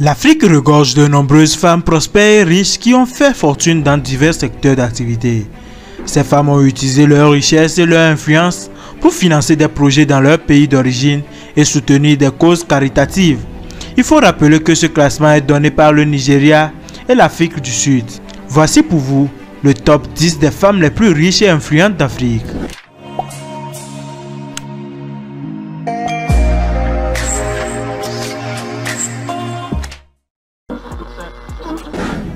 L'Afrique regorge de nombreuses femmes prospères et riches qui ont fait fortune dans divers secteurs d'activité. Ces femmes ont utilisé leur richesse et leur influence pour financer des projets dans leur pays d'origine et soutenir des causes caritatives. Il faut rappeler que ce classement est donné par le Nigeria et l'Afrique du Sud. Voici pour vous le top 10 des femmes les plus riches et influentes d'Afrique.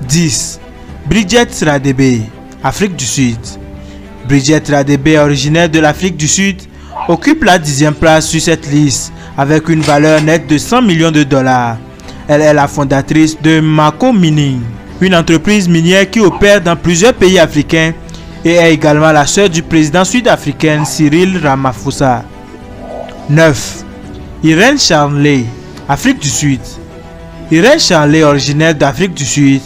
10. Bridget Radebe, Afrique du Sud. Bridget Radebe, originaire de l'Afrique du Sud, occupe la 10e place sur cette liste avec une valeur nette de 100 millions de dollars. Elle est la fondatrice de Mako Mining, une entreprise minière qui opère dans plusieurs pays africains et est également la sœur du président sud-africain Cyril Ramaphosa. 9. Irene Charnley, Afrique du Sud. Irene Charnley, originaire d'Afrique du Sud,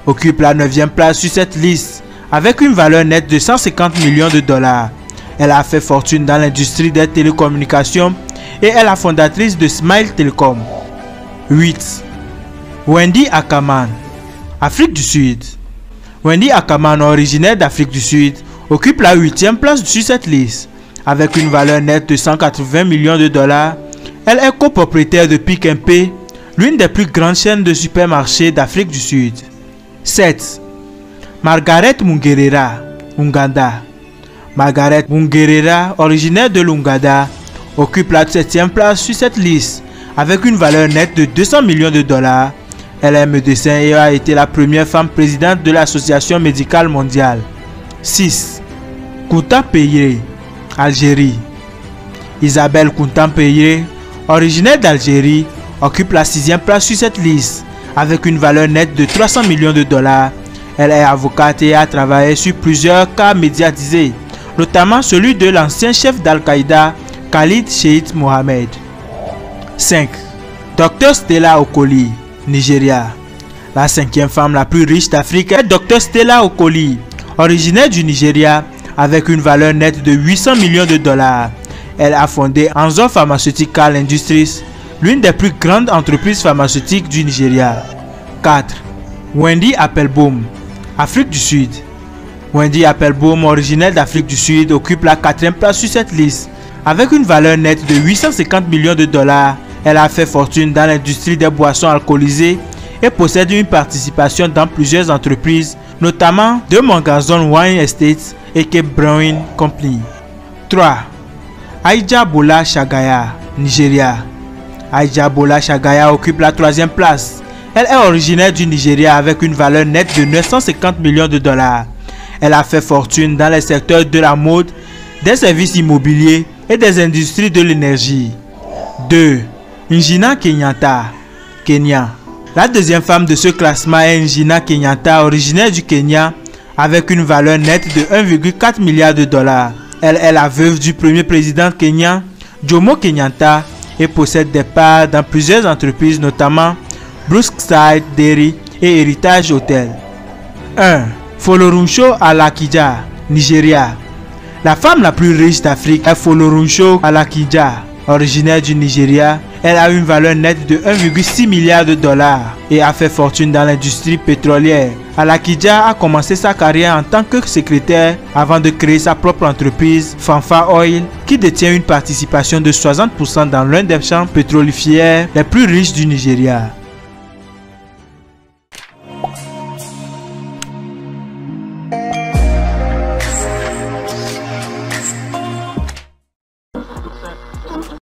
occupe la 9e place sur cette liste avec une valeur nette de 150 millions de dollars. Elle a fait fortune dans l'industrie des télécommunications et est la fondatrice de Smile Telecom. 8. Wendy Ackerman, Afrique du Sud. Wendy Ackerman, originaire d'Afrique du Sud, occupe la 8e place sur cette liste avec une valeur nette de 180 millions de dollars. Elle est copropriétaire de Pick n Pay, l'une des plus grandes chaînes de supermarchés d'Afrique du Sud. 7. Margaret Mungerera, Ouganda. Margaret Mungerera, originaire de l'Ouganda, occupe la 7e place sur cette liste avec une valeur nette de 200 millions de dollars. Elle est médecin et a été la première femme présidente de l'Association médicale mondiale. 6. Kounta Peyre, Algérie. Isabelle Kounta Peyre, originaire d'Algérie, occupe la 6e place sur cette liste avec une valeur nette de 300 millions de dollars. Elle est avocate et a travaillé sur plusieurs cas médiatisés, notamment celui de l'ancien chef d'Al-Qaïda, Khalid Sheikh Mohammed. 5. Dr Stella Okoli, Nigeria. La 5e femme la plus riche d'Afrique est Dr Stella Okoli, originaire du Nigeria, avec une valeur nette de 800 millions de dollars. Elle a fondé Anzo Pharmaceutical Industries, l'une des plus grandes entreprises pharmaceutiques du Nigeria. 4. Wendy Applebaum, Afrique du Sud. Wendy Applebaum, originaire d'Afrique du Sud, occupe la 4e place sur cette liste avec une valeur nette de 850 millions de dollars. Elle a fait fortune dans l'industrie des boissons alcoolisées et possède une participation dans plusieurs entreprises, notamment de Mongazon Wine Estates et Cape Brewing Company. 3. Aïdja Bola Shagaya, Nigeria. Aïdja Bola Shagaya occupe la 3e place. Elle est originaire du Nigeria avec une valeur nette de 950 millions de dollars. Elle a fait fortune dans les secteurs de la mode, des services immobiliers et des industries de l'énergie. 2. Njina Kenyatta, Kenya. La 2e femme de ce classement est Njina Kenyatta, originaire du Kenya, avec une valeur nette de 1,4 milliard de dollars. Elle est la veuve du premier président kenyan, Jomo Kenyatta, et possède des parts dans plusieurs entreprises, notamment Brookside Dairy et Heritage Hotel. 1. Folorunsho Alakija, Nigeria. La femme la plus riche d'Afrique est Folorunsho Alakija, originaire du Nigeria. Elle a une valeur nette de 1,6 milliard de dollars et a fait fortune dans l'industrie pétrolière. Alakija a commencé sa carrière en tant que secrétaire avant de créer sa propre entreprise, Fanfa Oil, qui détient une participation de 60% dans l'un des champs pétrolifères les plus riches du Nigeria.